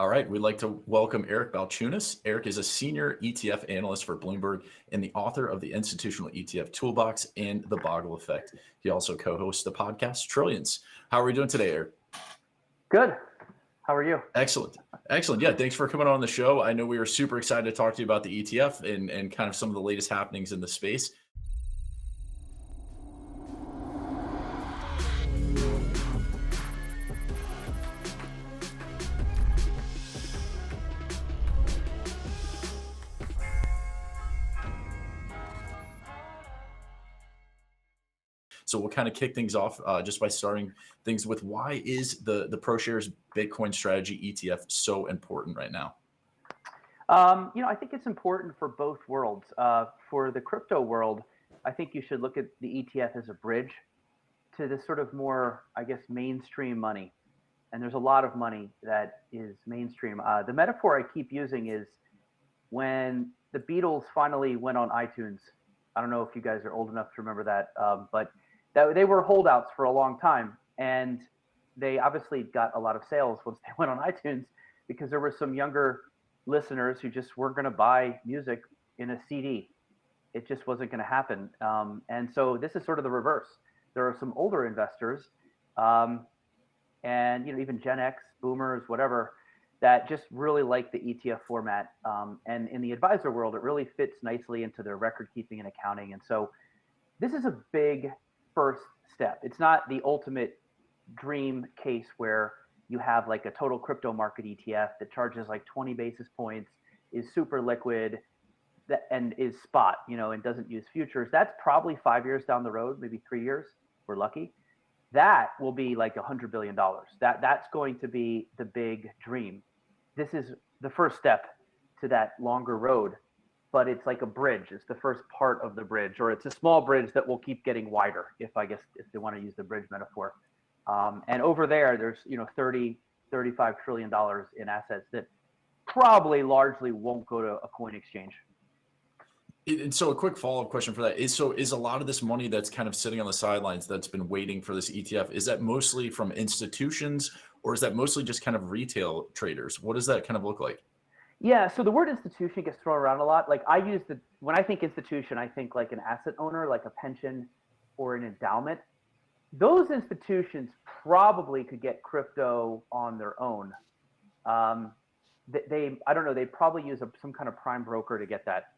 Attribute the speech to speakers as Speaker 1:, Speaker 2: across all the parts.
Speaker 1: All right, we'd like to welcome Eric Balchunas. Eric is a senior ETF analyst for Bloomberg and the author of the Institutional ETF Toolbox and the Boggle Effect. He also co-hosts the podcast Trillions. How are we doing today, Eric?
Speaker 2: Good. How are you?
Speaker 1: Excellent. Excellent. Yeah, thanks for coming on the show. I know we were super excited to talk to you about the ETF and kind of some of the latest happenings in the space. So we'll kind of kick things off just by starting things with why is the ProShares Bitcoin Strategy ETF so important right now?
Speaker 2: I think it's important for both worlds. For the crypto world, I think you should look at the ETF as a bridge to this sort of more, I guess, mainstream money. And there's a lot of money that is mainstream. The metaphor I keep using is when the Beatles finally went on iTunes. I don't know if you guys are old enough to remember that, but they were holdouts for a long time. And they obviously got a lot of sales once they went on iTunes because there were some younger listeners who just weren't going to buy music in a CD. It just wasn't going to happen. And so this is sort of the reverse. There are some older investors, and even Gen X, boomers, whatever, that just really like the ETF format. And in the advisor world, it really fits nicely into their record keeping and accounting. And so this is a big first step. It's not the ultimate dream case where you have like a total crypto market ETF that charges like 20 basis points, is super liquid, and is spot, and doesn't use futures. That's probably 5 years down the road, maybe 3 years. We're lucky. That will be like $100 billion. That's going to be the big dream. This is the first step to that longer road, but it's like a bridge. It's the first part of the bridge, or it's a small bridge that will keep getting wider, if they want to use the bridge metaphor. And over there's 30, $35 trillion in assets that probably largely won't go to a coin exchange.
Speaker 1: And so a quick follow-up question for that is a lot of this money that's kind of sitting on the sidelines that's been waiting for this ETF, is that mostly from institutions or is that mostly just kind of retail traders? What does that kind of look like?
Speaker 2: Yeah, so the word institution gets thrown around a lot. Like when I think institution, I think like an asset owner, like a pension or an endowment. Those institutions probably could get crypto on their own. I don't know, they probably use some kind of prime broker to get that.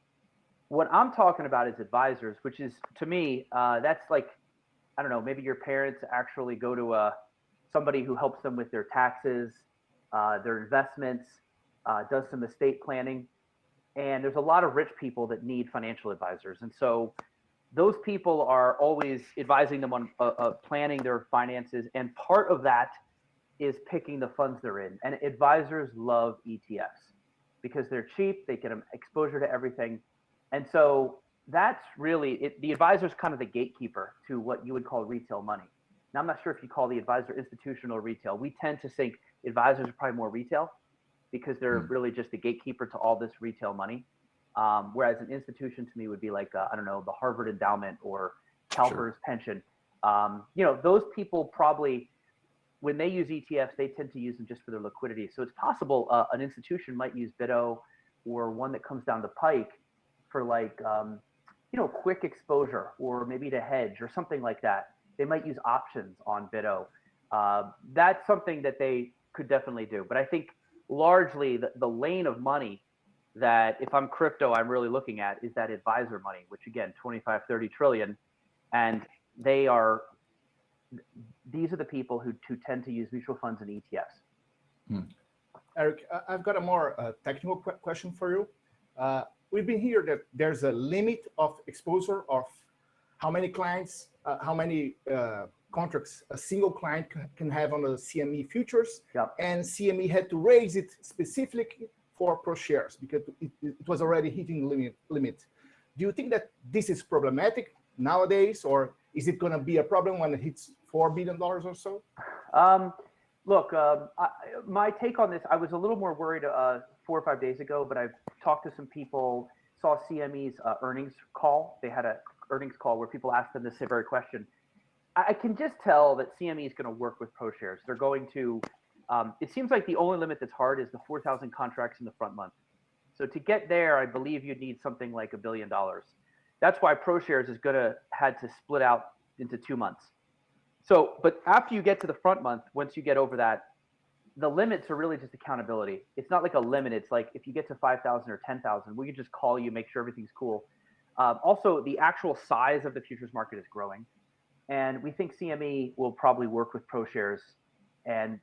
Speaker 2: What I'm talking about is advisors, which is, to me, that's like, I don't know, maybe your parents actually go to somebody who helps them with their taxes, their investments, does some estate planning. And there's a lot of rich people that need financial advisors. And so those people are always advising them on planning their finances. And part of that is picking the funds they're in. And advisors love ETFs because they're cheap. They get them exposure to everything. And so that's really it. The advisor is kind of the gatekeeper to what you would call retail money. Now, I'm not sure if you call the advisor institutional or retail. We tend to think advisors are probably more retail because they're really just the gatekeeper to all this retail money. Whereas an institution to me would be like, I don't know, the Harvard endowment or CalPERS pension. Those people probably, when they use ETFs, they tend to use them just for their liquidity. So it's possible an institution might use BitO or one that comes down the pike for like, quick exposure or maybe to hedge or something like that. They might use options on BitO. That's something that they could definitely do. But I think largely the lane of money that if I'm crypto, I'm really looking at is that advisor money, which again, 25, 30 trillion. And these are the people who tend to use mutual funds and ETFs.
Speaker 3: Eric, I've got a more technical question for you. We've been here that there's a limit of exposure of how many clients, how many contracts a single client can have on the CME futures.
Speaker 2: Yep.
Speaker 3: And CME had to raise it specifically for ProShares because it was already hitting limit. Do you think that this is problematic nowadays, or is it going to be a problem when it hits $4 billion or so?
Speaker 2: Look, my take on this, I was a little more worried 4 or 5 days ago, but I've talked to some people, saw CME's earnings call. They had an earnings call where people asked them this very question. I can just tell that CME is going to work with ProShares. They're going to It seems like the only limit that's hard is the 4,000 contracts in the front month. So to get there, I believe you'd need something like $1 billion. That's why ProShares is had to split out into 2 months. So, but after you get to the front month, once you get over that, the limits are really just accountability. It's not like a limit. It's like if you get to 5,000 or 10,000, we can just call you, make sure everything's cool. Also, the actual size of the futures market is growing, and we think CME will probably work with ProShares. And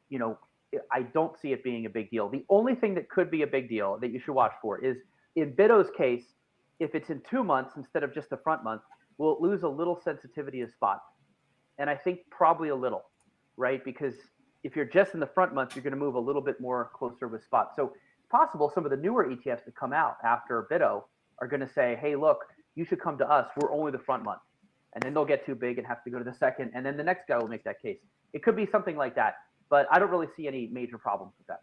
Speaker 2: I don't see it being a big deal. The only thing that could be a big deal that you should watch for is in BITO's case, if it's in 2 months instead of just the front month, will it lose a little sensitivity to spot? And I think probably a little, right? Because if you're just in the front month, you're going to move a little bit more closer with spot. So it's possible some of the newer ETFs that come out after BITO are going to say, hey, look, you should come to us. We're only the front month. And then they'll get too big and have to go to the second. And then the next guy will make that case. It could be something like that. But I don't really see any major problems with that.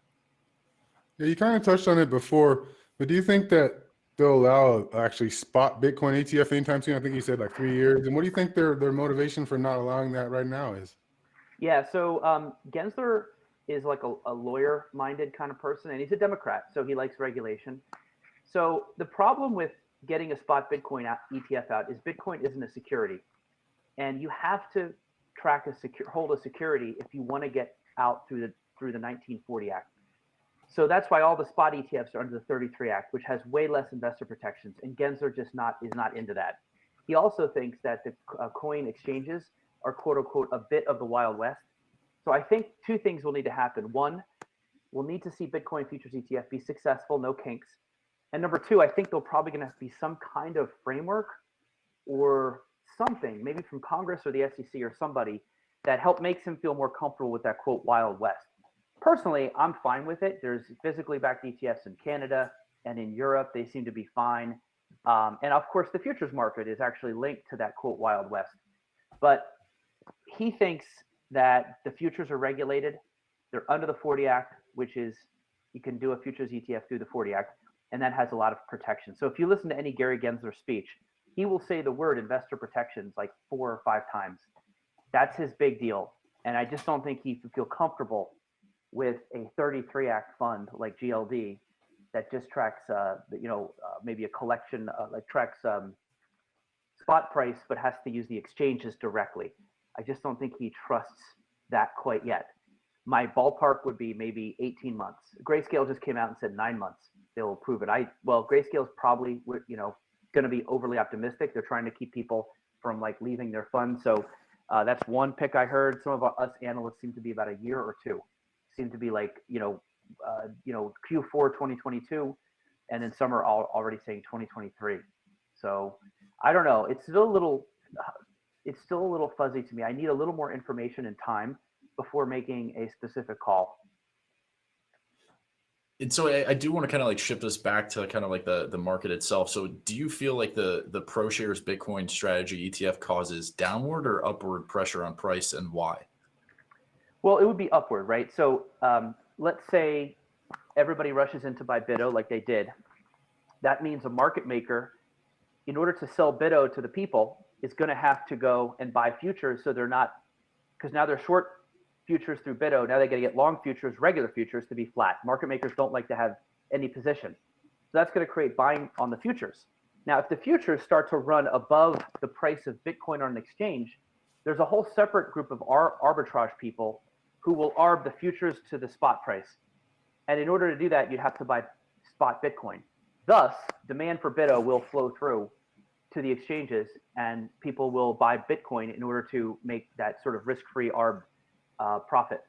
Speaker 4: Yeah, you kind of touched on it before, but do you think that they'll allow actually spot Bitcoin ETF anytime soon? I think you said like 3 years. And what do you think their motivation for not allowing that right now is?
Speaker 2: Yeah, so Gensler is like a lawyer-minded kind of person, and he's a Democrat, so he likes regulation. So the problem with getting a spot Bitcoin ETF out is Bitcoin isn't a security, and you have to hold a security if you want to get out through the 1940 Act. So that's why all the spot ETFs are under the 33 Act, which has way less investor protections, and Gensler is not into that. He also thinks that the coin exchanges are quote unquote a bit of the Wild West. So I think 2 things will need to happen. One, we'll need to see Bitcoin futures ETF be successful, no kinks. And number 2, I think there'll probably going to be some kind of framework or something, maybe from Congress or the SEC or somebody, that makes him feel more comfortable with that quote Wild West. Personally, I'm fine with it. There's physically backed ETFs in Canada and in Europe. They seem to be fine. And of course, the futures market is actually linked to that quote Wild West. But he thinks that the futures are regulated. They're under the 40 Act, which is you can do a futures ETF through the 40 Act, and that has a lot of protection. So if you listen to any Gary Gensler speech, he will say the word investor protections like 4 or 5 times. That's his big deal. And I just don't think he would feel comfortable with a 33 Act fund like GLD that just tracks, maybe a collection, tracks spot price, but has to use the exchanges directly. I just don't think he trusts that quite yet. My ballpark would be maybe 18 months. Grayscale just came out and said 9 months. They'll approve it. Grayscale is probably, going to be overly optimistic. They're trying to keep people from leaving their fund. So that's one pick I heard. Some of us analysts seem to be about a year or 2. Seem to be Q4 2022, and then some are already saying 2023. So I don't know. It's still a little fuzzy to me. I need a little more information and time before making a specific call.
Speaker 1: And so I do want to kind of shift us back to kind of the market itself. So do you feel like the ProShares Bitcoin Strategy ETF causes downward or upward pressure on price, and why?
Speaker 2: Well, it would be upward, right? So let's say everybody rushes in to buy BITO like they did. That means a market maker, in order to sell BITO to the people, is going to have to go and buy futures. So they're not, because now they're short futures through BITO. Now they got to get long futures, regular futures, to be flat. Market makers don't like to have any position. So that's going to create buying on the futures. Now, if the futures start to run above the price of Bitcoin on an exchange, there's a whole separate group of arbitrage people who will arb the futures to the spot price. And in order to do that, you'd have to buy spot Bitcoin. Thus, demand for BITO will flow through to the exchanges, and people will buy Bitcoin in order to make that sort of risk-free arb profit.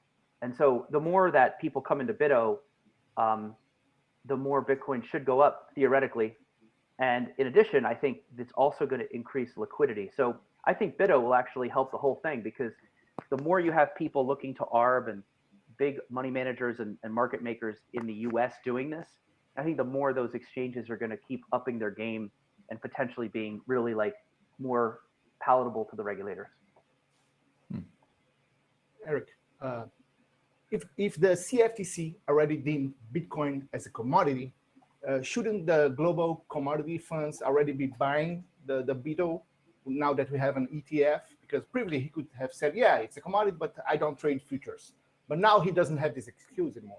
Speaker 2: And so the more that people come into BITO, the more Bitcoin should go up theoretically. And in addition, I think it's also going to increase liquidity. So I think BITO will actually help the whole thing, because the more you have people looking to arb and big money managers and market makers in the US doing this, I think the more those exchanges are going to keep upping their game and potentially being really more palatable to the regulators.
Speaker 3: Eric, if the CFTC already deemed Bitcoin as a commodity, shouldn't the global commodity funds already be buying the BITO now that we have an ETF? Because previously he could have said, yeah, it's a commodity, but I don't trade futures. But now he doesn't have this excuse anymore.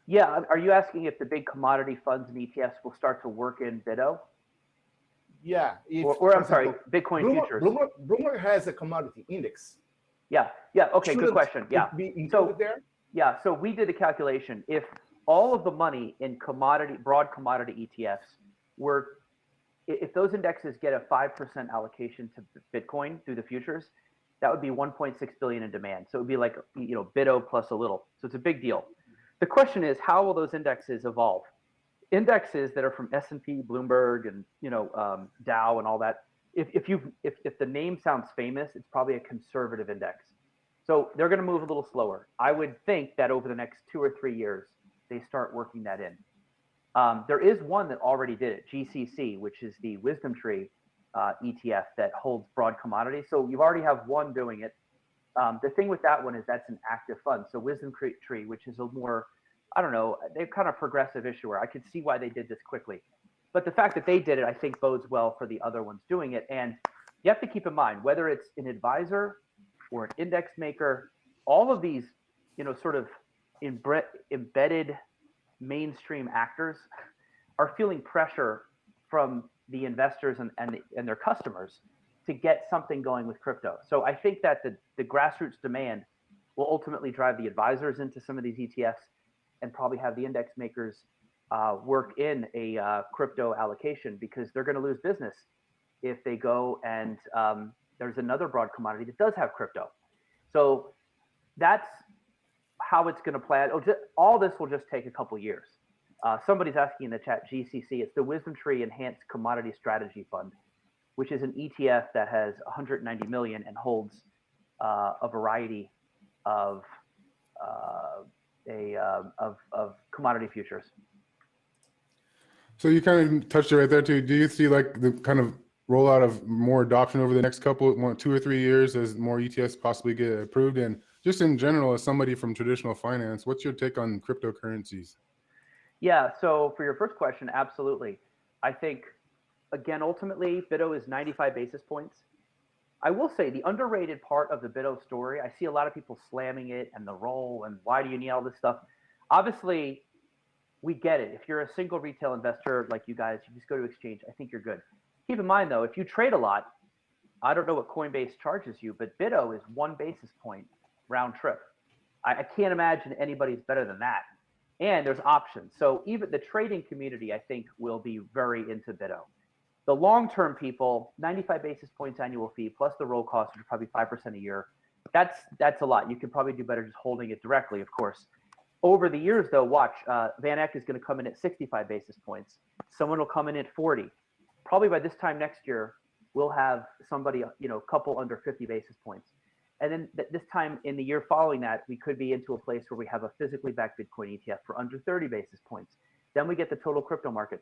Speaker 2: Yeah, are you asking if the big commodity funds and ETFs will start to work in BITO?
Speaker 3: Yeah. If,
Speaker 2: Or I'm sorry, Bitcoin futures.
Speaker 3: Bloomberg has a commodity index.
Speaker 2: Yeah. Okay, good question. Yeah.
Speaker 3: Be included there?
Speaker 2: Yeah, so we did a calculation. If all of the money in broad commodity ETFs if those indexes get a 5% allocation to Bitcoin through the futures, that would be 1.6 billion in demand. So it would be like, BITO plus a little. So it's a big deal. The question is, how will those indexes evolve? Indexes that are from S&P, Bloomberg, and Dow and all that. If the name sounds famous, it's probably a conservative index. So they're going to move a little slower. I would think that over the next 2 or 3 years, they start working that in. There is one that already did it, GCC, which is the Wisdom Tree ETF that holds broad commodities. So you already have one doing it. The thing with that one is that's an active fund. So Wisdom Tree, which is a more, I don't know, they're kind of progressive issuer. I could see why they did this quickly. But the fact that they did it, I think bodes well for the other ones doing it. And you have to keep in mind, whether it's an advisor or an index maker, all of these, sort of embedded mainstream actors are feeling pressure from the investors and their customers to get something going with crypto. So I think that the grassroots demand will ultimately drive the advisors into some of these ETFs and probably have the index makers work in a crypto allocation, because they're going to lose business if they go and there's another broad commodity that does have crypto. So that's how it's going to play out. All this will just take a couple years. Somebody's asking in the chat, GCC, it's the Wisdom Tree Enhanced Commodity Strategy Fund, which is an ETF that has 190 million and holds a variety of commodity futures.
Speaker 4: So you kind of touched it right there too. Do you see like the kind of rollout of more adoption over the next 2 or 3 years as more ETFs possibly get approved? And just in general, as somebody from traditional finance, what's your take on cryptocurrencies?
Speaker 2: Yeah, so for your first question, absolutely. I think, again, ultimately, BITO is 95 basis points. I will say the underrated part of the BITO story, I see a lot of people slamming it and the roll and why do you need all this stuff? Obviously, we get it. If you're a single retail investor like you guys, you just go to exchange, I think you're good. Keep in mind, though, if you trade a lot, I don't know what Coinbase charges you, but BITO is 1 basis point round trip. I can't imagine anybody's better than that. And there's options. So even the trading community, I think, will be very into BITO. The long-term people, 95 basis points annual fee plus the roll cost, which is probably 5% a year. That's a lot. You could probably do better just holding it directly, of course. Over the years, though, watch, Van Eck is going to come in at 65 basis points. Someone will come in at 40. Probably by this time next year, we'll have somebody, a couple under 50 basis points. And then this time in the year following that, we could be into a place where we have a physically backed Bitcoin ETF for under 30 basis points. Then we get the total crypto market.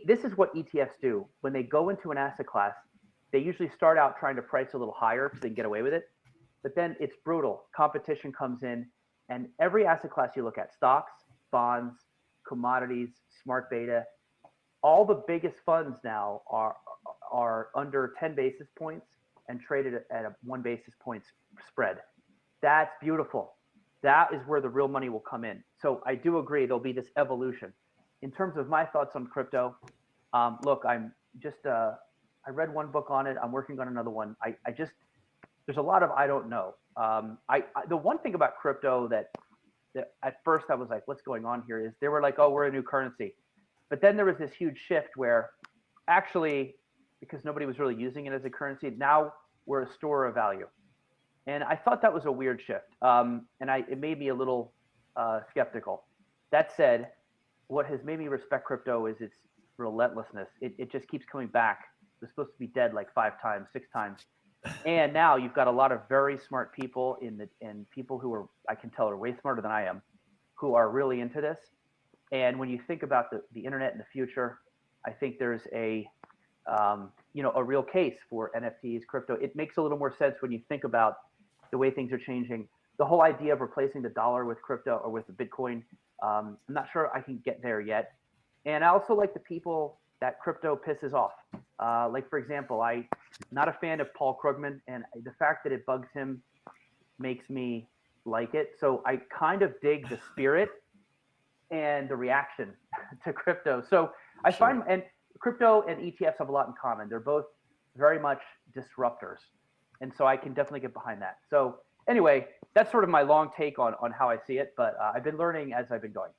Speaker 2: This is what ETFs do. When they go into an asset class, they usually start out trying to price a little higher so they can get away with it. But then it's brutal. Competition comes in, and every asset class you look at, stocks, bonds, commodities, smart beta, all the biggest funds now are under 10 basis points and traded at a 1 basis point spread. That's beautiful. That is where the real money will come in. So I do agree there'll be this evolution. In terms of my thoughts on crypto, look, I'm just, I read one book on it. I'm working on another one. There's a lot of I don't know. The one thing about crypto that at first I was like, what's going on here, is they were like, oh, we're a new currency. But then there was this huge shift where actually, because nobody was really using it as a currency, now we're a store of value. And I thought that was a weird shift. It made me a little skeptical. That said, what has made me respect crypto is its relentlessness. It just keeps coming back. It was supposed to be dead like 5 times, 6 times. And now you've got a lot of very smart people and people who are, I can tell, are way smarter than I am, who are really into this. And when you think about the internet in the future, I think there's a real case for NFTs, crypto. It makes a little more sense when you think about the way things are changing. The whole idea of replacing the dollar with crypto or with the Bitcoin, I'm not sure I can get there yet. And I also like the people that crypto pisses off. Like, for example, I'm not a fan of Paul Krugman, and the fact that it bugs him makes me like it. So I kind of dig the spirit and the reaction to crypto. So I find, and crypto and ETFs have a lot in common. They're both very much disruptors. And so I can definitely get behind that. So anyway, that's sort of my long take on how I see it, but I've been learning as I've been going.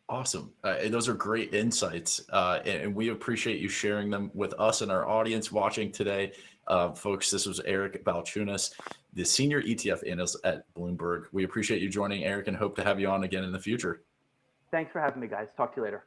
Speaker 1: Awesome. And those are great insights. And we appreciate you sharing them with us and our audience watching today. Folks, this was Eric Balchunas, the senior ETF analyst at Bloomberg. We appreciate you joining, Eric, and hope to have you on again in the future.
Speaker 2: Thanks for having me, guys. Talk to you later.